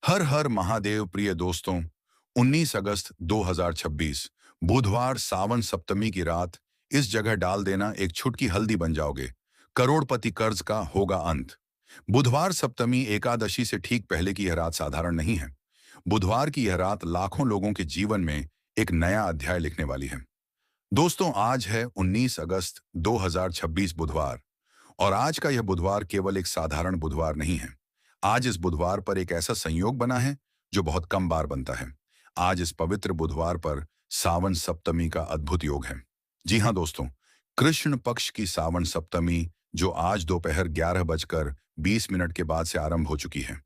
हर हर महादेव प्रिय दोस्तों। 19 अगस्त 2026 बुधवार सावन सप्तमी की रात। इस जगह डाल देना एक छुटकी हल्दी बन जाओगे। करोड़पति कर्ज का होगा अंत। बुधवार सप्तमी एकादशी से ठीक पहले की यह रात साधारण नहीं है। बुधवार की यह रात लाखों लोगों के जीवन में एक नया अध्याय लिखने वाली है। दोस्तों, आज है 19 अगस्त 2026 बुधवार। और आज का यह बुधवार केवल एक साधारण बुधवार नहीं है। आज इस बुधवार पर एक ऐसा संयोग बना है जो बहुत कम बार बनता है। आज इस पवित्र बुधवार पर सावन सप्तमी का अद्भुत योग है। जी हाँ दोस्तों, कृष्ण पक्ष की सावन सप्तमी जो आज दोपहर 11:20 के बाद से आरंभ हो चुकी है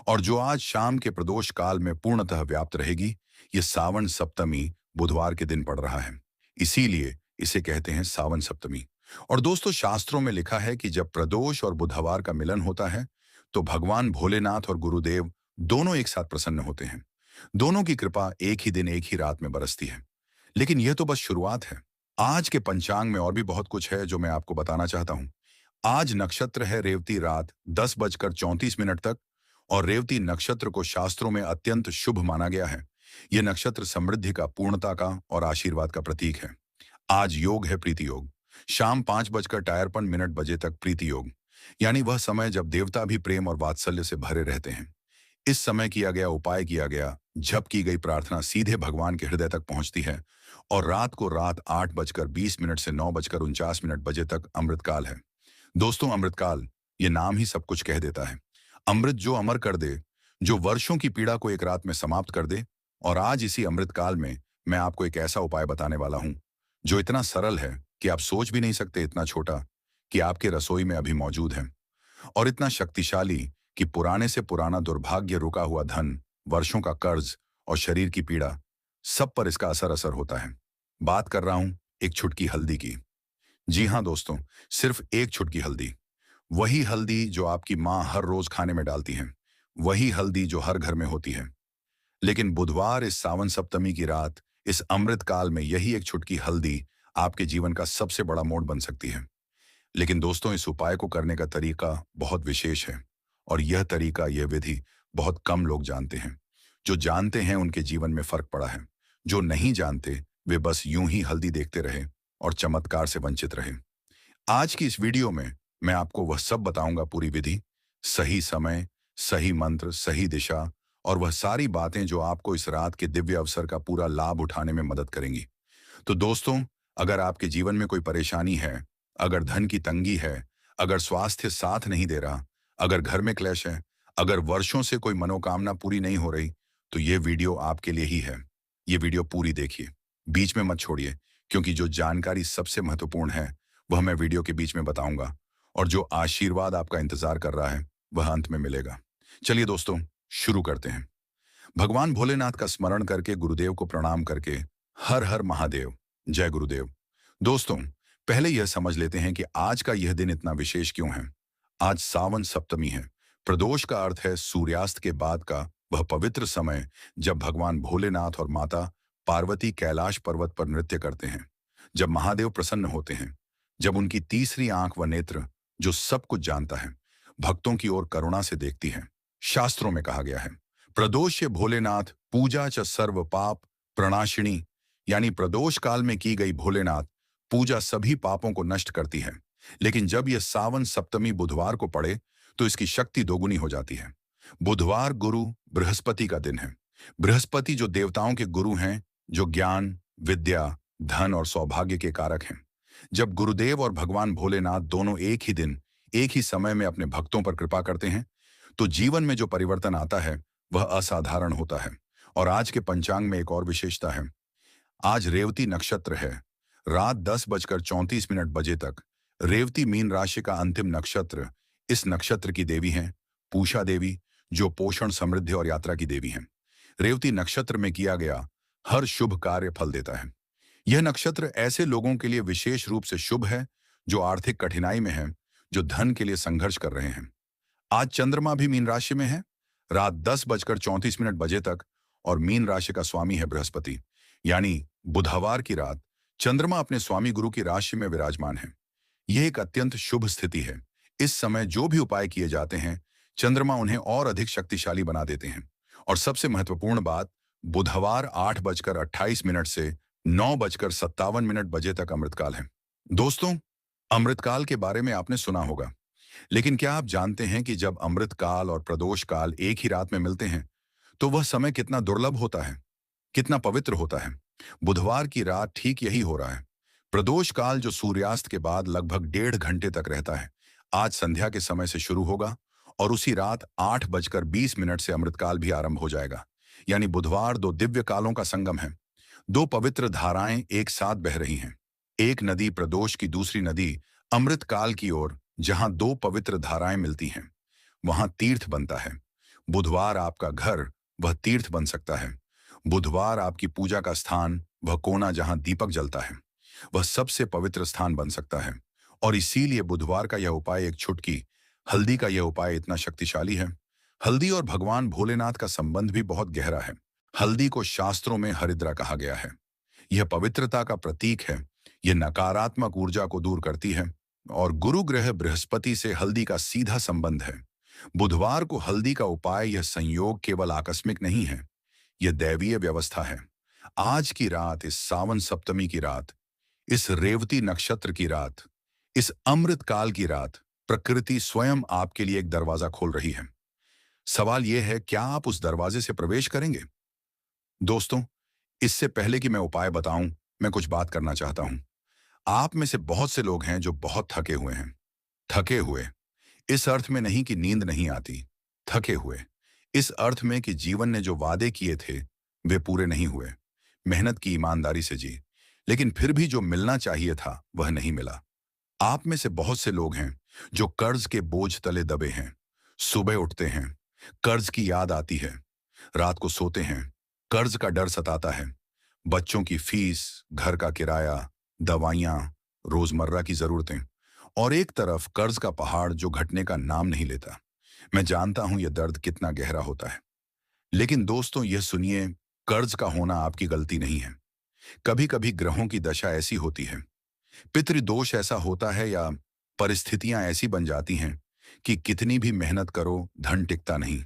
और जो आज शाम के प्रदोष काल में पूर्णतः व्याप्त रहेगी। ये सावन सप्तमी बुधवार के दिन पड़ रहा है, इसीलिए इसे कहते हैं सावन सप्तमी। और दोस्तों, शास्त्रों में लिखा है कि जब प्रदोष और बुधवार का मिलन होता है तो भगवान भोलेनाथ और गुरुदेव दोनों एक साथ प्रसन्न होते हैं। दोनों की कृपा एक ही दिन एक ही रात में बरसती है। लेकिन यह तो बस शुरुआत है। आज के पंचांग में और भी बहुत कुछ है जो मैं आपको बताना चाहता हूं। आज नक्षत्र है रेवती रात 10:34 तक। और रेवती नक्षत्र को शास्त्रों में अत्यंत शुभ माना गया है। यह नक्षत्र समृद्धि का, पूर्णता का और आशीर्वाद का प्रतीक है। आज योग है प्रीति योग। शाम 5:53 तक प्रीति योग, यानी वह समय जब देवता भी प्रेम और वात्सल्य से भरे रहते हैं। इस समय किया गया उपाय, किया गया जप, की गई प्रार्थना सीधे भगवान के हृदय तक पहुंचती है। और रात को 8:20 से 9:49 बजे तक अमृतकाल है। दोस्तों, अमृतकाल, ये नाम ही सब कुछ कह देता है। अमृत जो अमर कर दे, जो वर्षों की पीड़ा को एक रात में समाप्त कर दे। और आज इसी अमृतकाल में मैं आपको एक ऐसा उपाय बताने वाला हूं जो इतना सरल है कि आप सोच भी नहीं सकते, इतना छोटा कि आपके रसोई में अभी मौजूद है, और इतना शक्तिशाली कि पुराने से पुराना दुर्भाग्य, रुका हुआ धन, वर्षों का कर्ज और शरीर की पीड़ा, सब पर इसका असर होता है। बात कर रहा हूं एक छुटकी हल्दी की। जी हां दोस्तों, सिर्फ एक छुटकी हल्दी। वही हल्दी जो आपकी माँ हर रोज खाने में डालती है, वही हल्दी जो हर घर में होती है। लेकिन बुधवार, इस सावन सप्तमी की रात, इस अमृत काल में यही एक छुटकी हल्दी आपके जीवन का सबसे बड़ा मोड़ बन सकती है। लेकिन दोस्तों, इस उपाय को करने का तरीका बहुत विशेष है। और यह तरीका, यह विधि बहुत कम लोग जानते हैं। जो जानते हैं उनके जीवन में फर्क पड़ा है। जो नहीं जानते वे बस यूं ही हल्दी देखते रहे और चमत्कार से वंचित रहे। आज की इस वीडियो में मैं आपको वह सब बताऊंगा, पूरी विधि, सही समय, सही मंत्र, सही दिशा और वह सारी बातें जो आपको इस रात के दिव्य अवसर का पूरा लाभ उठाने में मदद करेंगी। तो दोस्तों, अगर आपके जीवन में कोई परेशानी है, अगर धन की तंगी है, अगर स्वास्थ्य साथ नहीं दे रहा, अगर घर में क्लेश है, अगर वर्षों से कोई मनोकामना पूरी नहीं हो रही, तो ये वीडियो आपके लिए ही है। ये वीडियो पूरी देखिए, बीच में मत छोड़िए, क्योंकि जो जानकारी सबसे महत्वपूर्ण है वह मैं वीडियो के बीच में बताऊंगा, और जो आशीर्वाद आपका इंतजार कर रहा है वह अंत में मिलेगा। चलिए दोस्तों, शुरू करते हैं। भगवान भोलेनाथ का स्मरण करके, गुरुदेव को प्रणाम करके, हर हर महादेव, जय गुरुदेव। दोस्तों, पहले यह समझ लेते हैं कि आज का यह दिन इतना विशेष क्यों है। आज सावन सप्तमी है। प्रदोष का अर्थ है सूर्यास्त के बाद का वह पवित्र समय जब भगवान भोलेनाथ और माता पार्वती कैलाश पर्वत पर नृत्य करते हैं। जब महादेव प्रसन्न होते हैं, जब उनकी तीसरी आंख व नेत्र, जो सब कुछ जानता है, भक्तों की ओर करुणा से देखती है। शास्त्रों में कहा गया है, प्रदोष्य भोलेनाथ पूजा च सर्व पाप प्रणाशिनी, यानी प्रदोष काल में की गई भोलेनाथ पूजा सभी पापों को नष्ट करती है। लेकिन जब यह सावन सप्तमी बुधवार को पड़े तो इसकी शक्ति दोगुनी हो जाती है। बुधवार गुरु बृहस्पति का दिन है। बृहस्पति जो देवताओं के गुरु हैं, जो ज्ञान, विद्या, धन और सौभाग्य के कारक हैं। जब गुरुदेव और भगवान भोलेनाथ दोनों एक ही दिन, एक ही समय में अपने भक्तों पर कृपा करते हैं, तो जीवन में जो परिवर्तन आता है वह असाधारण होता है। और आज के पंचांग में एक और विशेषता है। आज रेवती नक्षत्र है। रात 10:34 बजे तक रेवती मीन राशि का अंतिम नक्षत्र। इस नक्षत्र की देवी हैं पूषा देवी, जो पोषण, समृद्धि और यात्रा की देवी हैं। रेवती नक्षत्र में किया गया हर शुभ कार्य फल देता है। यह नक्षत्र ऐसे लोगों के लिए विशेष रूप से शुभ है जो आर्थिक कठिनाई में हैं, जो धन के लिए संघर्ष कर रहे हैं। आज चंद्रमा भी मीन राशि में है रात 10:34 बजे तक, और मीन राशि का स्वामी है बृहस्पति, यानी बुधवार की रात चंद्रमा अपने स्वामी गुरु की राशि में विराजमान है। यह एक अत्यंत शुभ स्थिति है। इस समय जो भी उपाय किए जाते हैं, चंद्रमा उन्हें और अधिक शक्तिशाली बना देते हैं। और सबसे महत्वपूर्ण बात, बुधवार 8:28 से 9:57 बजे तक अमृतकाल है। दोस्तों, अमृतकाल के बारे में आपने सुना होगा, लेकिन क्या आप जानते हैं कि जब अमृतकाल और प्रदोष काल एक ही रात में मिलते हैं, तो वह समय कितना दुर्लभ होता है, कितना पवित्र होता है। बुधवार की रात ठीक यही हो रहा है। प्रदोष काल जो सूर्यास्त के बाद लगभग 1.5 घंटे तक रहता है, आज संध्या के समय से शुरू होगा और उसी रात 8:20 से अमृतकाल भी आरंभ हो जाएगा। यानी बुधवार दो दिव्य कालों का संगम है। दो पवित्र धाराएं एक साथ बह रही हैं। एक नदी प्रदोष की, दूसरी नदी अमृतकाल की ओर। जहां दो पवित्र धाराएं मिलती हैं, वहां तीर्थ बनता है। बुधवार आपका घर वह तीर्थ बन सकता है। बुधवार आपकी पूजा का स्थान, वह कोना जहां दीपक जलता है, वह सबसे पवित्र स्थान बन सकता है। और इसीलिए बुधवार का यह उपाय, एक छुटकी हल्दी का यह उपाय इतना शक्तिशाली है। हल्दी और भगवान भोलेनाथ का संबंध भी बहुत गहरा है। हल्दी को शास्त्रों में हरिद्रा कहा गया है। यह पवित्रता का प्रतीक है। यह नकारात्मक ऊर्जा को दूर करती है। और गुरु ग्रह बृहस्पति से हल्दी का सीधा संबंध है। बुधवार को हल्दी का उपाय, यह संयोग केवल आकस्मिक नहीं है, यह दैवीय व्यवस्था है। आज की रात, इस सावन सप्तमी की रात, इस रेवती नक्षत्र की रात, इस अमृत काल की रात, प्रकृति स्वयं आपके लिए एक दरवाजा खोल रही है। सवाल यह है, क्या आप उस दरवाजे से प्रवेश करेंगे? दोस्तों, इससे पहले कि मैं उपाय बताऊं, मैं कुछ बात करना चाहता हूं। आप में से बहुत से लोग हैं जो बहुत थके हुए हैं। थके हुए इस अर्थ में नहीं कि नींद नहीं आती, थके हुए इस अर्थ में कि जीवन ने जो वादे किए थे वे पूरे नहीं हुए। मेहनत की, ईमानदारी से जी, लेकिन फिर भी जो मिलना चाहिए था वह नहीं मिला। आप में से बहुत से लोग हैं जो कर्ज के बोझ तले दबे हैं। सुबह उठते हैं, कर्ज की याद आती है। रात को सोते हैं, कर्ज का डर सताता है। बच्चों की फीस, घर का किराया, दवाइयां, रोजमर्रा की जरूरतें, और एक तरफ कर्ज का पहाड़ जो घटने का नाम नहीं लेता। मैं जानता हूं यह दर्द कितना गहरा होता है। लेकिन दोस्तों, यह सुनिए, कर्ज का होना आपकी गलती नहीं है। कभी कभी ग्रहों की दशा ऐसी होती है, पितृदोष ऐसा होता है, या परिस्थितियां ऐसी बन जाती हैं कि कितनी भी मेहनत करो धन टिकता नहीं,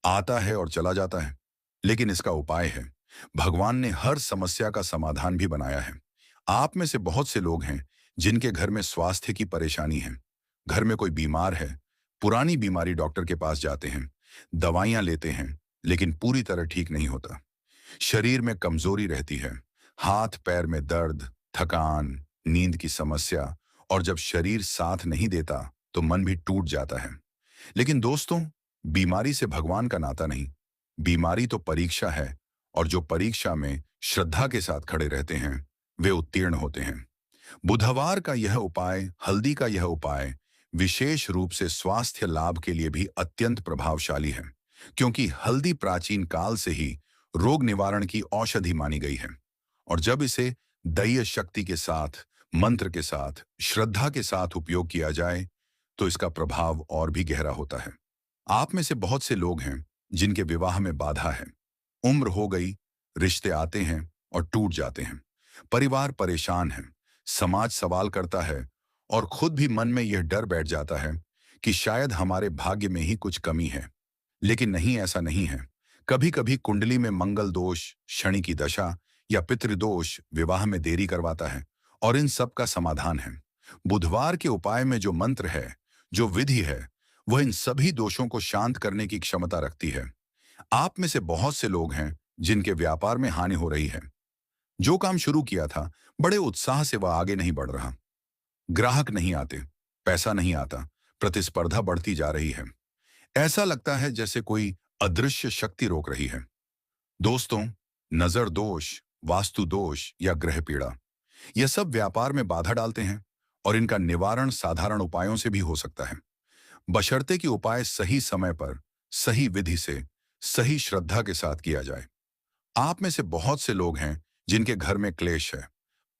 आता है और चला जाता है। लेकिन इसका उपाय है। भगवान ने हर समस्या का समाधान भी बनाया है। आप में से बहुत से लोग हैं जिनके घर में स्वास्थ्य की परेशानी है। घर में कोई बीमार है, पुरानी बीमारी, डॉक्टर के पास जाते हैं, दवाइयां लेते हैं, लेकिन पूरी तरह ठीक नहीं होता। शरीर में कमजोरी रहती है, हाथ पैर में दर्द, थकान, नींद की समस्या, और जब शरीर साथ नहीं देता तो मन भी टूट जाता है। लेकिन दोस्तों, बीमारी से भगवान का नाता नहीं, बीमारी तो परीक्षा है, और जो परीक्षा में श्रद्धा के साथ खड़े रहते हैं वे उत्तीर्ण होते हैं। बुधवार का यह उपाय, हल्दी का यह उपाय विशेष रूप से स्वास्थ्य लाभ के लिए भी अत्यंत प्रभावशाली है, क्योंकि हल्दी प्राचीन काल से ही रोग निवारण की औषधि मानी गई है। और जब इसे दैवीय शक्ति के साथ, मंत्र के साथ, श्रद्धा के साथ उपयोग किया जाए तो इसका प्रभाव और भी गहरा होता है। आप में से बहुत से लोग हैं जिनके विवाह में बाधा है। उम्र हो गई, रिश्ते आते हैं और टूट जाते हैं। परिवार परेशान है, समाज सवाल करता है, और खुद भी मन में यह डर बैठ जाता है कि शायद हमारे भाग्य में ही कुछ कमी है। लेकिन नहीं, ऐसा नहीं है। कभी कभी कुंडली में मंगल दोष, शनि की दशा या पितृदोष विवाह में देरी करवाता है, और इन सब का समाधान है। बुधवार के उपाय में जो मंत्र है, जो विधि है, वह इन सभी दोषों को शांत करने की क्षमता रखती है। आप में से बहुत से लोग हैं जिनके व्यापार में हानि हो रही है। जो काम शुरू किया था, बड़े उत्साह से वह आगे नहीं बढ़ रहा। ग्राहक नहीं आते, पैसा नहीं आता, प्रतिस्पर्धा बढ़ती जा रही है। ऐसा लगता है जैसे कोई अदृश्य शक्ति रोक रही है। दोस्तों, नजर दोष, वास्तु दोष या ग्रह पीड़ा, यह सब व्यापार में बाधा डालते हैं, और इनका निवारण साधारण उपायों से भी हो सकता है, बशर्ते कि उपाय सही समय पर, सही विधि से, सही श्रद्धा के साथ किया जाए। आप में से बहुत से लोग हैं जिनके घर में क्लेश है,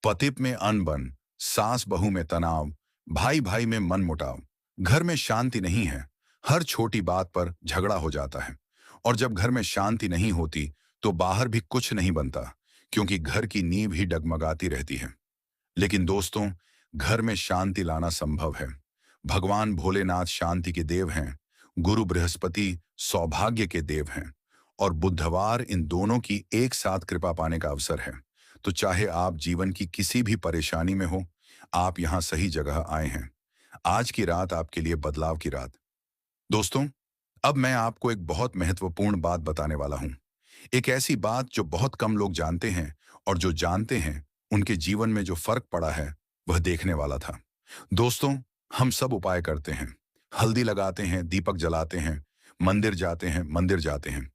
पति में अनबन, सास बहू में तनाव, भाई भाई में मनमुटाव। घर में शांति नहीं है, हर छोटी बात पर झगड़ा हो जाता है। और जब घर में शांति नहीं होती तो बाहर भी कुछ नहीं बनता, क्योंकि घर की नींव ही डगमगाती रहती है। लेकिन दोस्तों, घर में शांति लाना संभव है। भगवान भोलेनाथ शांति के देव हैं, गुरु बृहस्पति सौभाग्य के देव हैं, और बुधवार इन दोनों की एक साथ कृपा पाने का अवसर है। तो चाहे आप जीवन की किसी भी परेशानी में हो, आप यहाँ सही जगह आए हैं। आज की रात आपके लिए बदलाव की रात। दोस्तों, अब मैं आपको एक बहुत महत्वपूर्ण बात बताने वाला हूँ। एक ऐसी बात जो बहुत कम लोग जानते हैं, और जो जानते हैं उनके जीवन में जो फर्क पड़ा है वह देखने वाला था। दोस्तों, हम सब उपाय करते हैं, हल्दी लगाते हैं, दीपक जलाते हैं, मंदिर जाते हैं,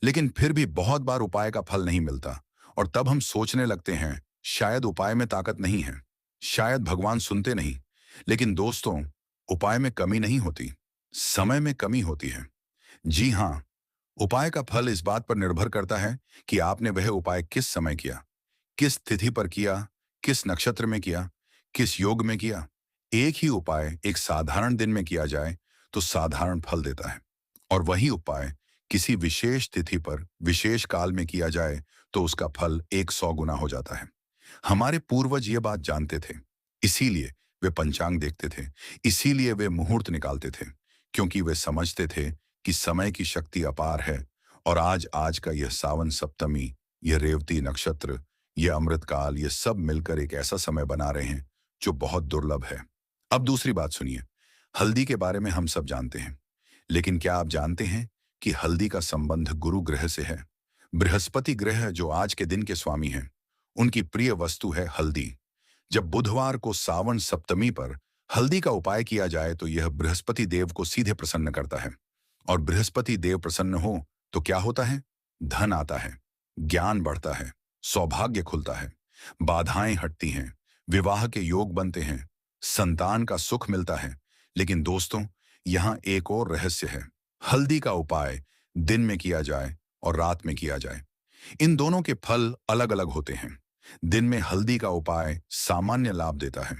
लेकिन फिर भी बहुत बार उपाय का फल नहीं मिलता। और तब हम सोचने लगते हैं शायद उपाय में ताकत नहीं है, शायद भगवान सुनते नहीं। लेकिन दोस्तों, उपाय में कमी नहीं होती, समय में कमी होती है। जी हाँ, उपाय का फल इस बात पर निर्भर करता है कि आपने वह उपाय किस समय किया, किस तिथि पर किया, किस नक्षत्र में किया, किस योग में किया। एक ही उपाय एक साधारण दिन में किया जाए तो साधारण फल देता है, और वही उपाय किसी विशेष तिथि पर विशेष काल में किया जाए तो उसका फल 100 गुना हो जाता है। हमारे पूर्वज ये बात जानते थे, इसीलिए वे पंचांग देखते थे, इसीलिए वे मुहूर्त निकालते थे, क्योंकि वे समझते थे कि समय की शक्ति अपार है। और आज आज का यह सावन सप्तमी, यह रेवती नक्षत्र, यह अमृतकाल, ये सब मिलकर एक ऐसा समय बना रहे हैं जो बहुत दुर्लभ है। अब दूसरी बात सुनिए। हल्दी के बारे में हम सब जानते हैं, लेकिन क्या आप जानते हैं कि हल्दी का संबंध गुरु ग्रह से है? बृहस्पति ग्रह जो आज के दिन के स्वामी हैं, उनकी प्रिय वस्तु है हल्दी। जब बुधवार को सावन सप्तमी पर हल्दी का उपाय किया जाए तो यह बृहस्पति देव को सीधे प्रसन्न करता है। और बृहस्पति देव प्रसन्न हो तो क्या होता है? धन आता है, ज्ञान बढ़ता है, सौभाग्य खुलता है, बाधाएं हटती हैं, विवाह के योग बनते हैं, संतान का सुख मिलता है। लेकिन दोस्तों, यहाँ एक और रहस्य है। हल्दी का उपाय दिन में किया जाए और रात में किया जाए, इन दोनों के फल अलग अलग होते हैं। दिन में हल्दी का उपाय सामान्य लाभ देता है,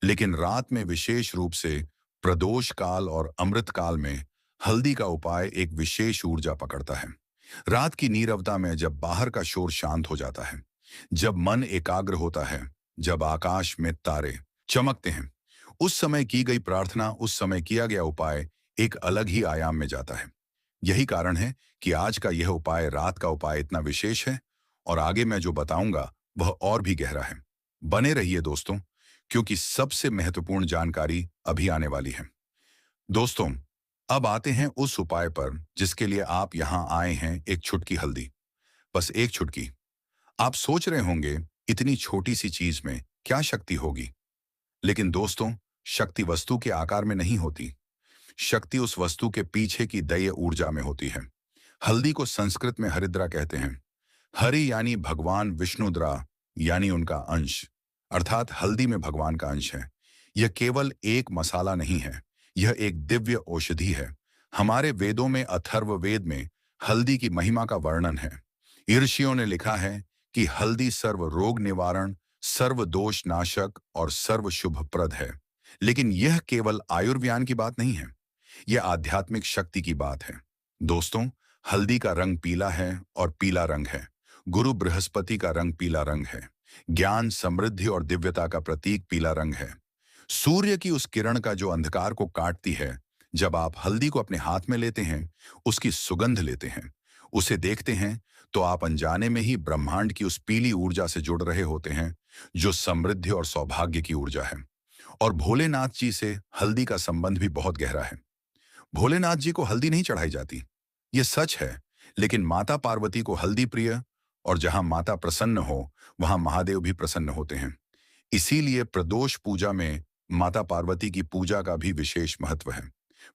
लेकिन रात में विशेष रूप से प्रदोष काल और अमृत काल में हल्दी का उपाय एक विशेष ऊर्जा पकड़ता है। रात की नीरवता में जब बाहर का शोर शांत हो जाता है, जब मन एकाग्र होता है, जब आकाश में तारे चमकते हैं, उस समय की गई प्रार्थना, उस समय किया गया उपाय एक अलग ही आयाम में जाता है। यही कारण है कि आज का यह उपाय, रात का उपाय, इतना विशेष है, और आगे मैं जो बताऊंगा वह और भी गहरा है। बने रहिए दोस्तों, क्योंकि सबसे महत्वपूर्ण जानकारी अभी आने वाली है। दोस्तों, अब आते हैं उस उपाय पर जिसके लिए आप यहां आए हैं। एक चुटकी हल्दी, बस एक चुटकी। आप सोच रहे होंगे इतनी छोटी सी चीज में क्या शक्ति होगी? लेकिन दोस्तों, शक्ति वस्तु के आकार में नहीं होती, शक्ति उस वस्तु के पीछे की दैय ऊर्जा में होती है। हल्दी को संस्कृत में हरिद्रा कहते हैं। हरि यानी भगवान, विष्णुद्रा यानी उनका अंश, अर्थात हल्दी में भगवान का अंश है। यह केवल एक मसाला नहीं है, यह एक दिव्य औषधि है। हमारे वेदों में, अथर्ववेद में हल्दी की महिमा का वर्णन है। ऋषियों ने लिखा है कि हल्दी सर्व रोग निवारण, सर्व दोष नाशक और सर्व शुभप्रद है। लेकिन यह केवल आयुर्विज्ञान की बात नहीं है, यह आध्यात्मिक शक्ति की बात है। दोस्तों, हल्दी का रंग पीला है, और पीला रंग है गुरु बृहस्पति का रंग। पीला रंग है ज्ञान, समृद्धि और दिव्यता का प्रतीक। पीला रंग है सूर्य की उस किरण का जो अंधकार को काटती है। जब आप हल्दी को अपने हाथ में लेते हैं, उसकी सुगंध लेते हैं, उसे देखते हैं, तो आप अनजाने में ही ब्रह्मांड की उस पीली ऊर्जा से जुड़ रहे होते हैं, जो समृद्धि और सौभाग्य की ऊर्जा है। और भोलेनाथ जी से हल्दी का संबंध भी बहुत गहरा है। भोलेनाथ जी को हल्दी नहीं चढ़ाई जाती, ये सच है, लेकिन माता पार्वती को हल्दी प्रिय, और जहां माता प्रसन्न हो वहां महादेव भी प्रसन्न होते हैं। इसीलिए प्रदोष पूजा में माता पार्वती की पूजा का भी विशेष महत्व है।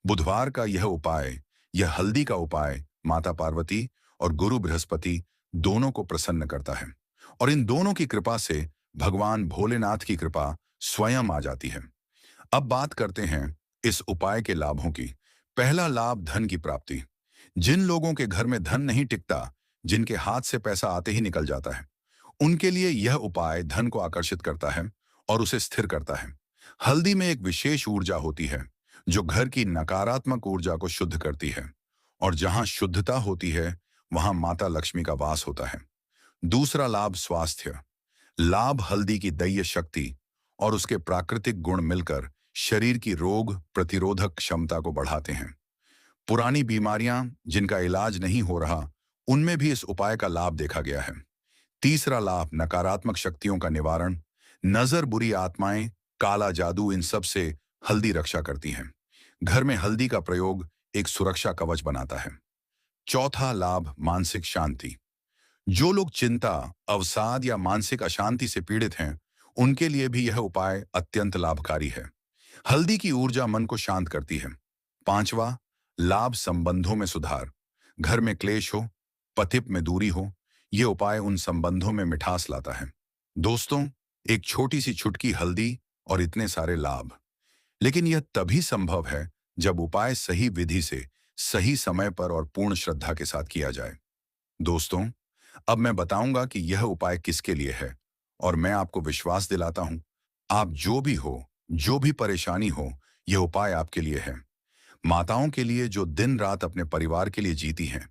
बुधवार का यह उपाय, यह हल्दी का उपाय, माता पार्वती और गुरु बृहस्पति दोनों को प्रसन्न करता है, और इन दोनों की कृपा से भगवान भोलेनाथ की कृपा स्वयं आ जाती है। अब बात करते हैं इस उपाय के लाभों की। पहला लाभ, धन की प्राप्ति। जिन लोगों के घर में धन नहीं टिकता, जिनके हाथ से पैसा आते ही निकल जाता है, उनके लिए यह उपाय धन को आकर्षित करता है और उसे स्थिर करता है। हल्दी में एक विशेष ऊर्जा होती है जो घर की नकारात्मक ऊर्जा को शुद्ध करती है, और जहां शुद्धता होती है वहां माता लक्ष्मी का वास होता है। दूसरा लाभ, स्वास्थ्य लाभ। हल्दी की दैय शक्ति और उसके प्राकृतिक गुण मिलकर शरीर की रोग प्रतिरोधक क्षमता को बढ़ाते हैं। पुरानी बीमारियां जिनका इलाज नहीं हो रहा, उनमें भी इस उपाय का लाभ देखा गया है। तीसरा लाभ नकारात्मक शक्तियों का निवारण। नजर, बुरी आत्माएं, काला जादू, इन सब से हल्दी रक्षा करती हैं। घर में हल्दी का प्रयोग एक सुरक्षा कवच बनाता है। चौथा लाभ मानसिक शांति। जो लोग चिंता, अवसाद या मानसिक अशांति से पीड़ित हैं, उनके लिए भी यह उपाय अत्यंत लाभकारी है। हल्दी की ऊर्जा मन को शांत करती है। पांचवा लाभ संबंधों में सुधार। घर में क्लेश हो, पति में दूरी हो, यह उपाय उन संबंधों में मिठास लाता है। दोस्तों, एक छोटी सी चुटकी हल्दी और इतने सारे लाभ। लेकिन यह तभी संभव है जब उपाय सही विधि से, सही समय पर और पूर्ण श्रद्धा के साथ किया जाए। दोस्तों, अब मैं बताऊंगा कि यह उपाय किसके लिए है, और मैं आपको विश्वास दिलाता हूं, आप जो भी हो, जो भी परेशानी हो, यह उपाय आपके लिए है। माताओं के लिए जो दिन रात अपने परिवार के लिए जीती हैं,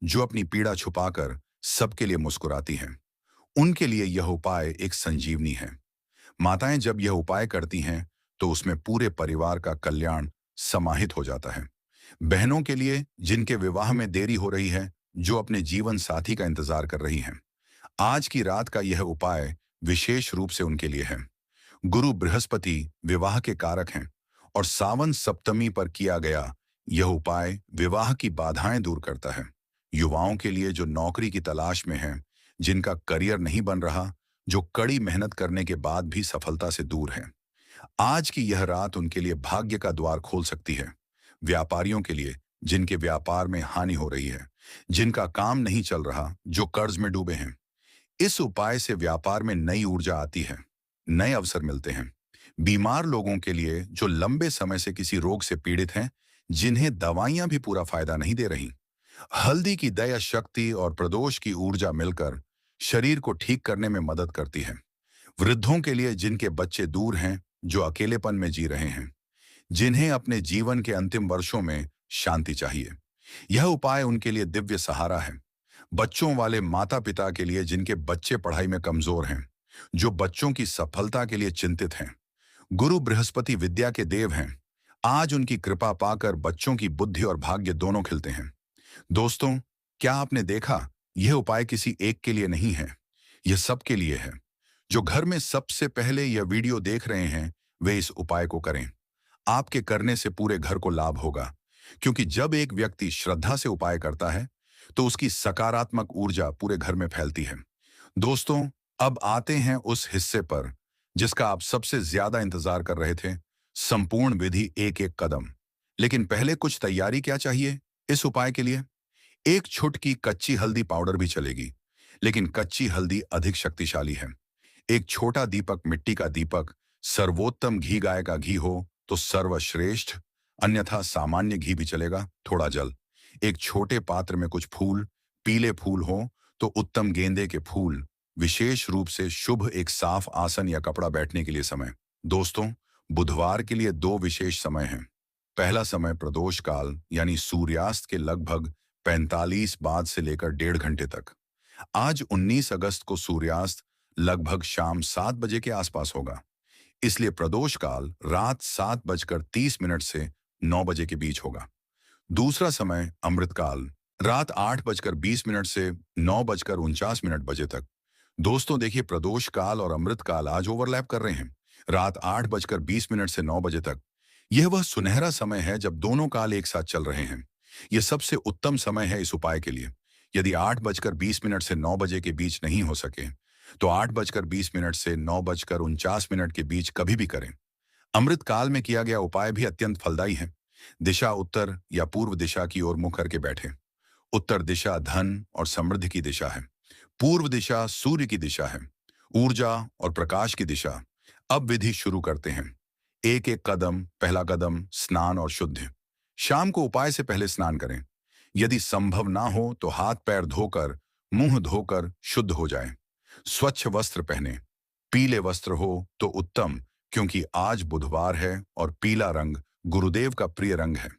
जो अपनी पीड़ा छुपाकर सबके लिए मुस्कुराती हैं, उनके लिए यह उपाय एक संजीवनी है। माताएं जब यह उपाय करती हैं, तो उसमें पूरे परिवार का कल्याण समाहित हो जाता है। बहनों के लिए जिनके विवाह में देरी हो रही है, जो अपने जीवन साथी का इंतजार कर रही हैं, आज की रात का यह उपाय विशेष रूप से उनके लिए है। गुरु बृहस्पति विवाह के कारक हैं, और सावन सप्तमी पर किया गया यह उपाय विवाह की बाधाएं दूर करता है। युवाओं के लिए जो नौकरी की तलाश में हैं, जिनका करियर नहीं बन रहा, जो कड़ी मेहनत करने के बाद भी सफलता से दूर हैं, आज की यह रात उनके लिए भाग्य का द्वार खोल सकती है। व्यापारियों के लिए जिनके व्यापार में हानि हो रही है, जिनका काम नहीं चल रहा, जो कर्ज में डूबे हैं, इस उपाय से व्यापार में नई ऊर्जा आती है, नए अवसर मिलते हैं। बीमार लोगों के लिए जो लंबे समय से किसी रोग से पीड़ित हैं, जिन्हें दवाइयां भी पूरा फायदा नहीं दे रही, हल्दी की दया शक्ति और प्रदोष की ऊर्जा मिलकर शरीर को ठीक करने में मदद करती है। वृद्धों के लिए जिनके बच्चे दूर हैं, जो अकेलेपन में जी रहे हैं, जिन्हें अपने जीवन के अंतिम वर्षों में शांति चाहिए, यह उपाय उनके लिए दिव्य सहारा है। बच्चों वाले माता पिता के लिए जिनके बच्चे पढ़ाई में कमजोर हैं, जो बच्चों की सफलता के लिए चिंतित हैं, गुरु बृहस्पति विद्या के देव हैं, आज उनकी कृपा पाकर बच्चों की बुद्धि और भाग्य दोनों खिलते हैं। दोस्तों, क्या आपने देखा, यह उपाय किसी एक के लिए नहीं है, यह सबके लिए है। जो घर में सबसे पहले यह वीडियो देख रहे हैं, वे इस उपाय को करें। आपके करने से पूरे घर को लाभ होगा, क्योंकि जब एक व्यक्ति श्रद्धा से उपाय करता है, तो उसकी सकारात्मक ऊर्जा पूरे घर में फैलती है। दोस्तों, अब आते हैं उस हिस्से पर जिसका आप सबसे ज्यादा इंतजार कर रहे थे, संपूर्ण विधि एक एक कदम। लेकिन पहले कुछ तैयारी क्या चाहिए इस उपाय के लिए? एक छुटकी कच्ची हल्दी पाउडर भी चलेगी, लेकिन कच्ची हल्दी अधिक शक्तिशाली है। एक छोटा दीपक, मिट्टी का दीपक, सर्वोत्तम घी, गाय का घी हो तो सर्वश्रेष्ठ, अन्यथा सामान्य घी भी चलेगा। थोड़ा जल, एक छोटे पात्र में कुछ फूल, पीले फूल हो तो उत्तम, गेंदे के फूल, विशेष रूप से शुभ, एक साफ आसन या कपड़ा बैठने के लिए समय। दोस्तों, बुधवार के लिए दो विशेष समय हैं। पहला समय प्रदोष काल यानी सूर्यास्त के लगभग 45 बाद से लेकर 1.5 घंटे तक। आज 19 अगस्त को सूर्यास्त लगभग शाम 7 बजे के आसपास होगा, इसलिए प्रदोष काल रात 7:30 से 9 बजे के बीच होगा। दूसरा समय अमृतकाल रात 8:20 से 9:49 बजे तक। दोस्तों देखिए, प्रदोष काल और अमृतकाल आज ओवरलैप कर रहे हैं। रात 8:20 से 9 बजे तक यह वह सुनहरा समय है जब दोनों काल एक साथ चल रहे हैं। यह सबसे उत्तम समय है इस उपाय के लिए। यदि 8:20 से 9 बजे के बीच नहीं हो सके, तो 8:20 से 9:49 के बीच कभी भी करें। अमृत काल में किया गया उपाय भी अत्यंत फलदायी है। दिशा उत्तर या पूर्व दिशा की ओर मुख करके बैठे। उत्तर दिशा धन और समृद्धि की दिशा है। पूर्व दिशा सूर्य की दिशा है, ऊर्जा और प्रकाश की दिशा। अब विधि शुरू करते हैं। एक एक कदम। पहला कदम, स्नान और शुद्ध। शाम को उपाय से पहले स्नान करें। यदि संभव ना हो तो हाथ पैर धोकर, मुंह धोकर शुद्ध हो जाएं। स्वच्छ वस्त्र पहने। पीले वस्त्र हो तो उत्तम, क्योंकि आज बुधवार है और पीला रंग गुरुदेव का प्रिय रंग है।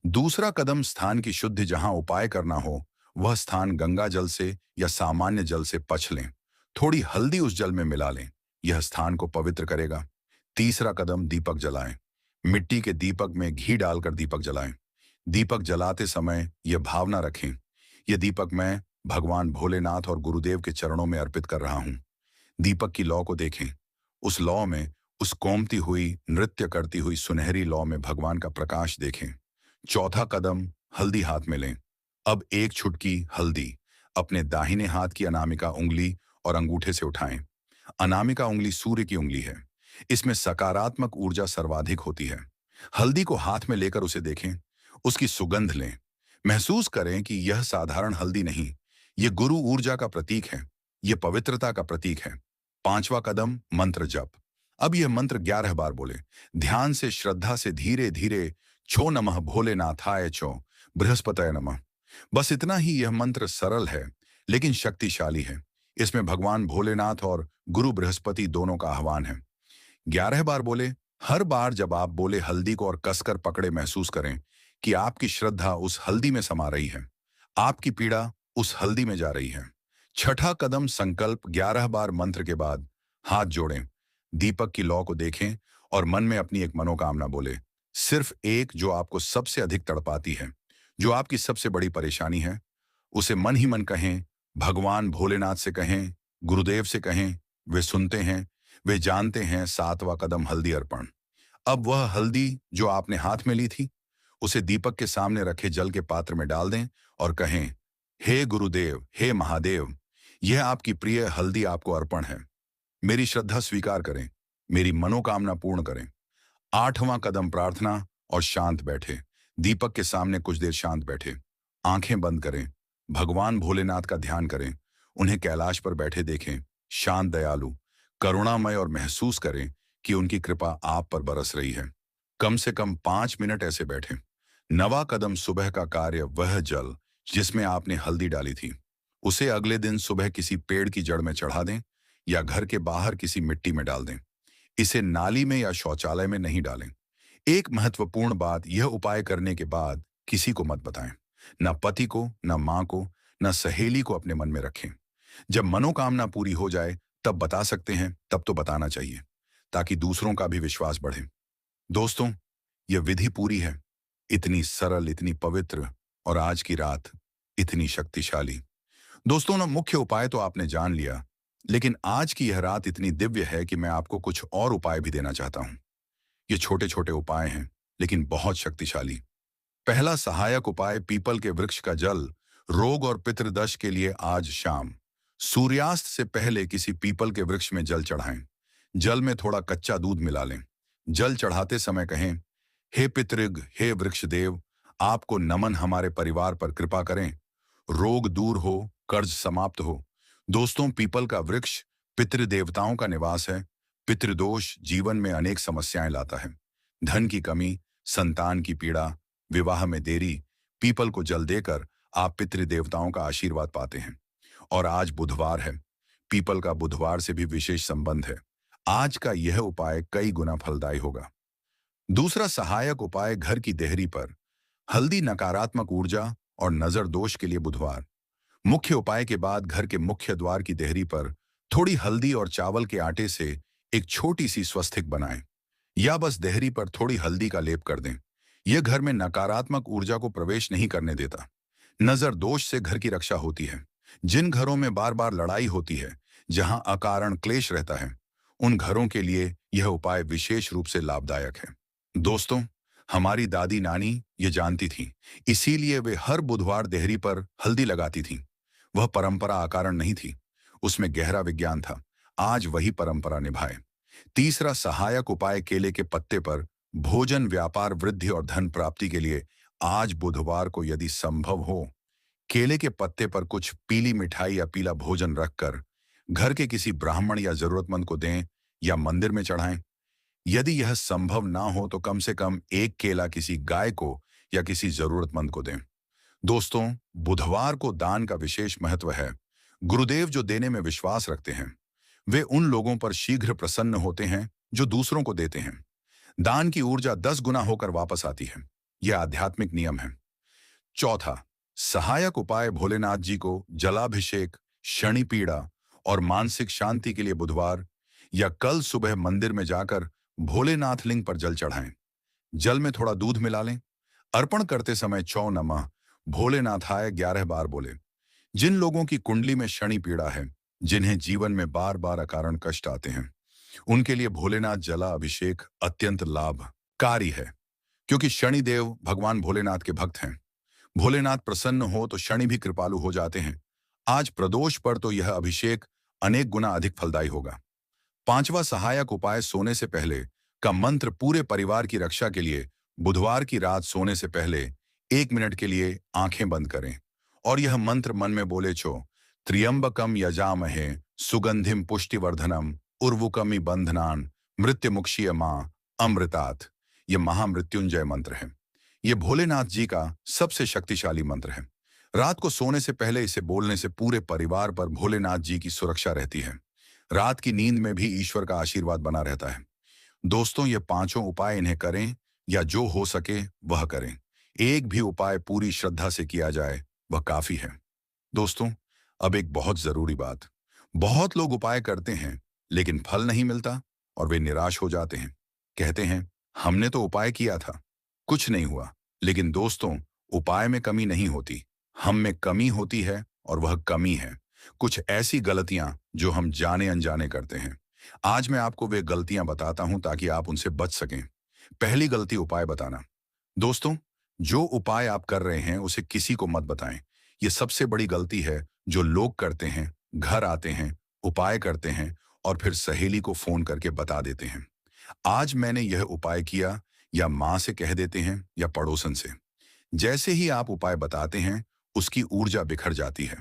दूसरा कदम, स्थान की शुद्धि। जहां उपाय करना हो वह स्थान गंगा जल से या सामान्य जल से पछ लें। थोड़ी हल्दी उस जल में मिला लें, यह स्थान को पवित्र करेगा। तीसरा कदम, दीपक जलाएं। मिट्टी के दीपक में घी डालकर दीपक जलाएं। दीपक जलाते समय यह भावना रखें, यह दीपक मैं भगवान भोलेनाथ और गुरुदेव के चरणों में अर्पित कर रहा हूं। दीपक की लौ को देखें। उस लौ में, उस कोमती हुई, नृत्य करती हुई सुनहरी लौ में भगवान का प्रकाश देखें। चौथा कदम, हल्दी हाथ में लें। अब एक छुटकी हल्दी अपने दाहिने हाथ की अनामिका उंगली और अंगूठे से उठाएं। अनामिका उंगली सूर्य की उंगली है। इसमें सकारात्मक ऊर्जा सर्वाधिक होती है। हल्दी को हाथ में लेकर उसे देखें। उसकी सुगंध लें। महसूस करें कि यह साधारण हल्दी नहीं, यह गुरु ऊर्जा का प्रतीक है। यह पवित्रता का प्रतीक है। पांचवा कदम, मंत्र जप। अब यह मंत्र 11 बार बोले। ध्यान से, श्रद्धा से, धीरे धीरे। छो नमः भोलेनाथाय छो, बृहस्पतये नमः। बस इतना ही। यह मंत्र सरल है लेकिन शक्तिशाली है। इसमें भगवान भोलेनाथ और गुरु बृहस्पति दोनों का आह्वान है। 11 बार बोले। हर बार जब आप बोले, हल्दी को और कसकर पकड़े, महसूस करें कि आपकी श्रद्धा उस हल्दी में समा रही है। आपकी पीड़ा उस हल्दी में जा रही है। छठा कदम, संकल्प। 11 बार मंत्र के बाद हाथ जोड़ें। दीपक की लौ को देखें और मन में अपनी एक मनोकामना बोले। सिर्फ एक, जो आपको सबसे अधिक तड़पाती है, जो आपकी सबसे बड़ी परेशानी है। उसे मन ही मन कहें। भगवान भोलेनाथ से कहें, गुरुदेव से कहें। वे सुनते हैं, वे जानते हैं। सातवां कदम, हल्दी अर्पण। अब वह हल्दी जो आपने हाथ में ली थी, उसे दीपक के सामने रखे जल के पात्र में डाल दें और कहें, हे गुरुदेव, हे महादेव, यह आपकी प्रिय हल्दी आपको अर्पण है। मेरी श्रद्धा स्वीकार करें, मेरी मनोकामना पूर्ण करें। आठवां कदम, प्रार्थना और शांत बैठे। दीपक के सामने कुछ देर शांत बैठे। आंखें बंद करें। भगवान भोलेनाथ का ध्यान करें। उन्हें कैलाश पर बैठे देखें, शांत, दयालु, करुणामय, और महसूस करें कि उनकी कृपा आप पर बरस रही है। कम से कम 5 मिनट ऐसे बैठें। नवा कदम, सुबह का कार्य। वह जल जिसमें आपने हल्दी डाली थी, उसे अगले दिन सुबह किसी पेड़ की जड़ में चढ़ा दें या घर के बाहर किसी मिट्टी में डाल दें। इसे नाली में या शौचालय में नहीं डालें। एक महत्वपूर्ण बात, यह उपाय करने के बाद किसी को मत बताएं। न पति को, न मां को, न सहेली को अपने मन में रखें। जब मनोकामना पूरी हो जाए तब बता सकते हैं, तब तो बताना चाहिए, ताकि दूसरों का भी विश्वास बढ़े। दोस्तों, यह विधि पूरी है, इतनी सरल, इतनी पवित्र, और आज की रात इतनी शक्तिशाली। दोस्तों, ना, मुख्य उपाय तो आपने जान लिया, लेकिन आज की यह रात इतनी दिव्य है कि मैं आपको कुछ और उपाय भी देना चाहता हूं। ये छोटे छोटे उपाय हैं लेकिन बहुत शक्तिशाली। पहला सहायक उपाय, पीपल के वृक्ष का जल। रोग और पितृदोष के लिए आज शाम सूर्यास्त से पहले किसी पीपल के वृक्ष में जल चढ़ाएं। जल में थोड़ा कच्चा दूध मिला लें। जल चढ़ाते समय कहें, हे पितृग, हे वृक्षदेव, आपको नमन, हमारे परिवार पर कृपा करें। रोग दूर हो, कर्ज समाप्त हो। दोस्तों, पीपल का वृक्ष पितृदेवताओं का निवास है। पितृदोष जीवन में अनेक समस्याएं लाता है। धन की कमी, संतान की पीड़ा, विवाह में देरी। पीपल को जल देकर आप पितृदेवताओं का आशीर्वाद पाते हैं। और आज बुधवार है। पीपल का बुधवार से भी विशेष संबंध है। आज का यह उपाय कई गुना फलदायी होगा। दूसरा सहायक उपाय, घर की देहरी पर हल्दी। नकारात्मक ऊर्जा और नजर दोष के लिए बुधवार। मुख्य उपाय के बाद घर के मुख्य द्वार की देहरी पर थोड़ी हल्दी और चावल के आटे से एक छोटी सी स्वस्तिक बनाएं, या बस देहरी पर थोड़ी हल्दी का लेप कर दें। यह घर में नकारात्मक ऊर्जा को प्रवेश नहीं करने देता। नजर दोष से घर की रक्षा होती है। जिन घरों में बार बार लड़ाई होती है, जहां अकारण क्लेश रहता है, उन घरों के लिए यह उपाय विशेष रूप से लाभदायक है। दोस्तों, हमारी दादी नानी ये जानती थी, इसीलिए वे हर बुधवार देहरी पर हल्दी लगाती थीं। वह परंपरा अकारण नहीं थी, उसमें गहरा विज्ञान था। आज वही परंपरा निभाए। तीसरा सहायक उपाय, केले के पत्ते पर भोजन। व्यापार वृद्धि और धन प्राप्ति के लिए आज बुधवार को यदि संभव हो, केले के पत्ते पर कुछ पीली मिठाई या पीला भोजन रखकर घर के किसी ब्राह्मण या जरूरतमंद को दें या मंदिर में चढ़ाएं। यदि यह संभव ना हो तो कम से कम एक केला किसी गाय को या किसी जरूरतमंद को दें। दोस्तों, बुधवार को दान का विशेष महत्व है। गुरुदेव जो देने में विश्वास रखते हैं, वे उन लोगों पर शीघ्र प्रसन्न होते हैं जो दूसरों को देते हैं। दान की ऊर्जा 10 गुना होकर वापस आती है। यह आध्यात्मिक नियम है। चौथा सहायक उपाय, भोलेनाथ जी को जलाभिषेक। शनि पीड़ा और मानसिक शांति के लिए बुधवार या कल सुबह मंदिर में जाकर भोलेनाथ लिंग पर जल चढ़ाएं। जल में थोड़ा दूध मिला लें। अर्पण करते समय चौ नमः भोलेनाथाय 11 बार बोले। जिन लोगों की कुंडली में शनि पीड़ा है, जिन्हें जीवन में बार बार अकारण कष्ट आते हैं, उनके लिए भोलेनाथ जला अभिषेक अत्यंत लाभकारी है। क्योंकि शनि देव भगवान भोलेनाथ के भक्त हैं। भोलेनाथ प्रसन्न हो तो शनि भी कृपालु हो जाते हैं। आज प्रदोष पर तो यह अभिषेक अनेक गुना अधिक फलदायी होगा। पांचवा सहायक उपाय सोने से पहले का मंत्र पूरे परिवार की रक्षा के लिए बुधवार की रात सोने से पहले 1 मिनट के लिए आंखें बंद करें और यह मंत्र मन में बोले छो, त्र्यंबकम यजामहे सुगंधिम पुष्टिवर्धनम उर्वुकमि बंधनान मृत्युमुक्षीय मां अमृतात्। यह महामृत्युंजय मंत्र है। यह भोलेनाथ जी का सबसे शक्तिशाली मंत्र है। रात को सोने से पहले इसे बोलने से पूरे परिवार पर भोलेनाथ जी की सुरक्षा रहती है। रात की नींद में भी ईश्वर का आशीर्वाद बना रहता है। दोस्तों, ये पांचों उपाय इन्हें करें या जो हो सके वह करें। एक भी उपाय पूरी श्रद्धा से किया जाए वह काफी है। दोस्तों, अब एक बहुत जरूरी बात। बहुत लोग उपाय करते हैं लेकिन फल नहीं मिलता और वे निराश हो जाते हैं। कहते हैं हमने तो उपाय किया था, कुछ नहीं हुआ। लेकिन दोस्तों, उपाय में कमी नहीं होती, हम में कमी होती है और वह कमी है कुछ ऐसी गलतियां जो हम जाने अनजाने करते हैं। आज मैं आपको वे गलतियां बताता हूं ताकि आप उनसे बच सकें। पहली गलती, उपाय बताना। दोस्तों, जो उपाय आप कर रहे हैं उसे किसी को मत बताएं। यह सबसे बड़ी गलती है जो लोग करते हैं। घर आते हैं, उपाय करते हैं और फिर सहेली को फोन करके बता देते हैं, आज मैंने यह उपाय किया, या मां से कह देते हैं या पड़ोसन से। जैसे ही आप उपाय बताते हैं उसकी ऊर्जा बिखर जाती है।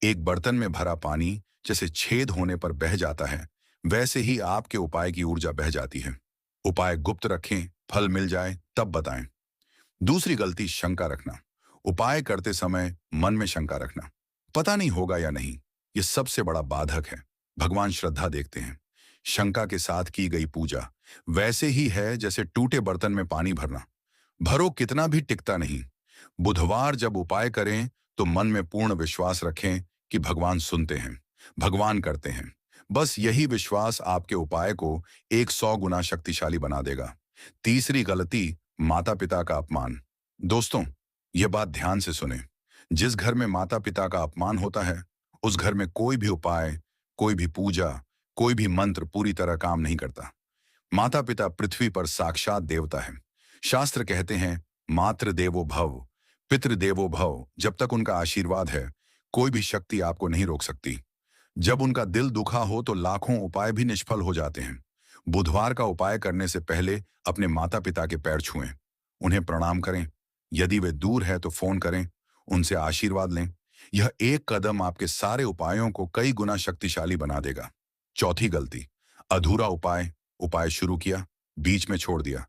एक बर्तन में भरा पानी जैसे छेद होने पर बह जाता है, वैसे ही आपके उपाय की ऊर्जा बह जाती है। उपाय गुप्त रखें, फल मिल जाए तब बताएं। दूसरी गलती, शंका रखना। उपाय करते समय मन में शंका रखना, पता नहीं होगा या नहीं, यह सबसे बड़ा बाधक है। भगवान श्रद्धा देखते हैं। शंका के साथ की गई पूजा वैसे ही है जैसे टूटे बर्तन में पानी भरना, भरो कितना भी टिकता नहीं। बुधवार जब उपाय करें तो मन में पूर्ण विश्वास रखें कि भगवान सुनते हैं, भगवान करते हैं। बस यही विश्वास आपके उपाय को 100 गुना शक्तिशाली बना देगा। तीसरी गलती, माता पिता का अपमान। दोस्तों, यह बात ध्यान से सुने। जिस घर में माता पिता का अपमान होता है उस घर में कोई भी उपाय, कोई भी पूजा, कोई भी मंत्र पूरी तरह काम नहीं करता। माता पिता पृथ्वी पर साक्षात देवता है। शास्त्र कहते हैं मातृ देवो भव, पितृ देवो भव। जब तक उनका आशीर्वाद है कोई भी शक्ति आपको नहीं रोक सकती। जब उनका दिल दुखा हो तो लाखों उपाय भी निष्फल हो जाते हैं। बुधवार का उपाय करने से पहले अपने माता पिता के पैर छुएं, उन्हें प्रणाम करें। यदि वे दूर है तो फोन करें, उनसे आशीर्वाद लें। यह एक कदम आपके सारे उपायों को कई गुना शक्तिशाली बना देगा। चौथी गलती, अधूरा उपाय। उपाय शुरू किया, बीच में छोड़ दिया।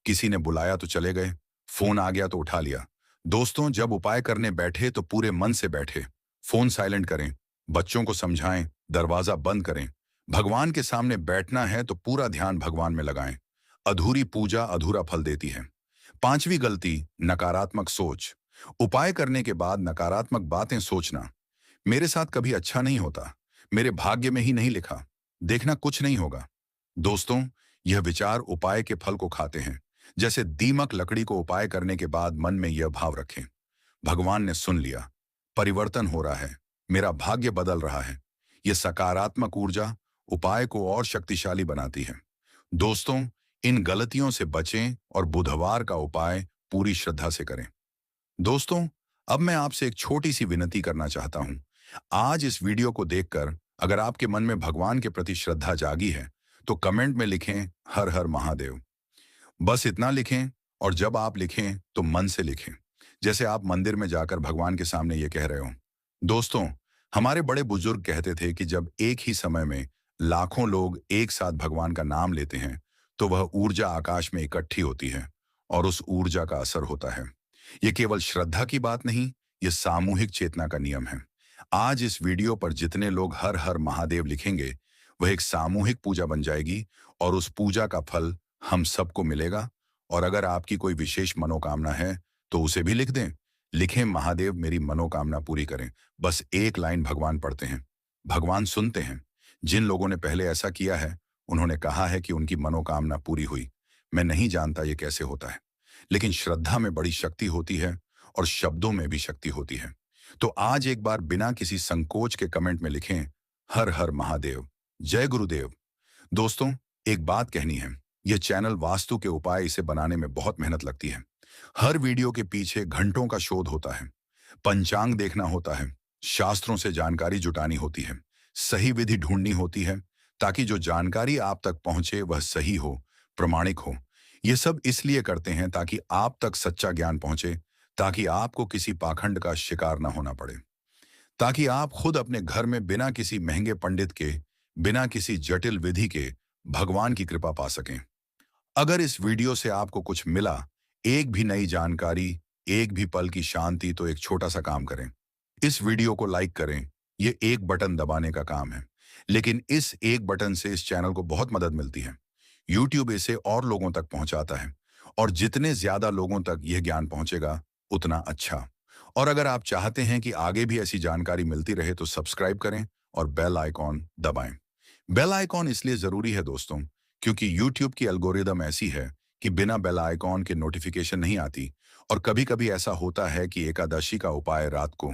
किसी ने बुलाया तो चले गए, फोन आ गया तो उठा लिया। दोस्तों, जब उपाय करने बैठे तो पूरे मन से बैठे। फोन साइलेंट करें, बच्चों को समझाएं, दरवाजा बंद करें। भगवान के सामने बैठना है तो पूरा ध्यान भगवान में लगाएं। अधूरी पूजा अधूरा फल देती है। पांचवी गलती, नकारात्मक सोच। उपाय करने के बाद नकारात्मक बातें सोचना, मेरे साथ कभी अच्छा नहीं होता, मेरे भाग्य में ही नहीं लिखा, देखना कुछ नहीं होगा। दोस्तों, यह विचार उपाय के फल को खाते हैं। जैसे दीमक लकड़ी को उपाय करने के बाद मन में यह भाव रखें, भगवान ने सुन लिया, परिवर्तन हो रहा है, मेरा भाग्य बदल रहा है। यह सकारात्मक ऊर्जा उपाय को और शक्तिशाली बनाती है। दोस्तों, इन गलतियों से बचें और बुधवार का उपाय पूरी श्रद्धा से करें। दोस्तों, अब मैं आपसे एक छोटी सी विनती करना चाहता हूं। आज इस वीडियो को देखकर अगर आपके मन में भगवान के प्रति श्रद्धा जागी है तो कमेंट में लिखें हर हर महादेव। बस इतना लिखें, और जब आप लिखें तो मन से लिखें, जैसे आप मंदिर में जाकर भगवान के सामने ये कह रहे हो। दोस्तों, हमारे बड़े बुजुर्ग कहते थे कि जब एक ही समय में लाखों लोग एक साथ भगवान का नाम लेते हैं तो वह ऊर्जा आकाश में इकट्ठी होती है और उस ऊर्जा का असर होता है। ये केवल श्रद्धा की बात नहीं, ये सामूहिक चेतना का नियम है। आज इस वीडियो पर जितने लोग हर हर महादेव लिखेंगे वह एक सामूहिक पूजा बन जाएगी और उस पूजा का फल हम सबको मिलेगा। और अगर आपकी कोई विशेष मनोकामना है तो उसे भी लिख दें। लिखें, महादेव मेरी मनोकामना पूरी करें। बस एक लाइन भगवान पढ़ते हैं, भगवान सुनते हैं। जिन लोगों ने पहले ऐसा किया है उन्होंने कहा है कि उनकी मनोकामना पूरी हुई। मैं नहीं जानता ये कैसे होता है, लेकिन श्रद्धा में बड़ी शक्ति होती है और शब्दों में भी शक्ति होती है। तो आज एक बार बिना किसी संकोच के कमेंट में लिखें, हर हर महादेव, जय गुरुदेव। दोस्तों, एक बात कहनी है, यह चैनल वास्तु के उपाय इसे बनाने में बहुत मेहनत लगती है। हर वीडियो के पीछे घंटों का शोध होता है, पंचांग देखना होता है, शास्त्रों से जानकारी जुटानी होती है, सही विधि ढूंढनी होती है, ताकि जो जानकारी आप तक पहुंचे वह सही हो, प्रमाणिक हो। ये सब इसलिए करते हैं ताकि आप तक सच्चा ज्ञान पहुंचे, ताकि आपको किसी पाखंड का शिकार ना होना पड़े, ताकि आप खुद अपने घर में बिना किसी महंगे पंडित के, बिना किसी जटिल विधि के भगवान की कृपा पा सकें। अगर इस वीडियो से आपको कुछ मिला, एक भी नई जानकारी, एक भी पल की शांति, तो एक छोटा सा काम करें। इस वीडियो को लाइक करें। ये एक बटन दबाने का काम है, लेकिन इस एक बटन से इस चैनल को बहुत मदद मिलती है। यूट्यूब इसे और लोगों तक पहुंचाता है, और जितने ज्यादा लोगों तक यह ज्ञान पहुंचेगा, उतना अच्छा। और अगर आप चाहते हैं कि आगे भी ऐसी जानकारी मिलती रहे, तो सब्सक्राइब करें और बेल आइकॉन दबाएं। बेल आइकॉन इसलिए जरूरी है दोस्तों, क्योंकि यूट्यूब की एल्गोरिदम ऐसी है कि बिना बेल आइकॉन के नोटिफिकेशन नहीं आती। और कभी कभी ऐसा होता है कि एकादशी का उपाय रात को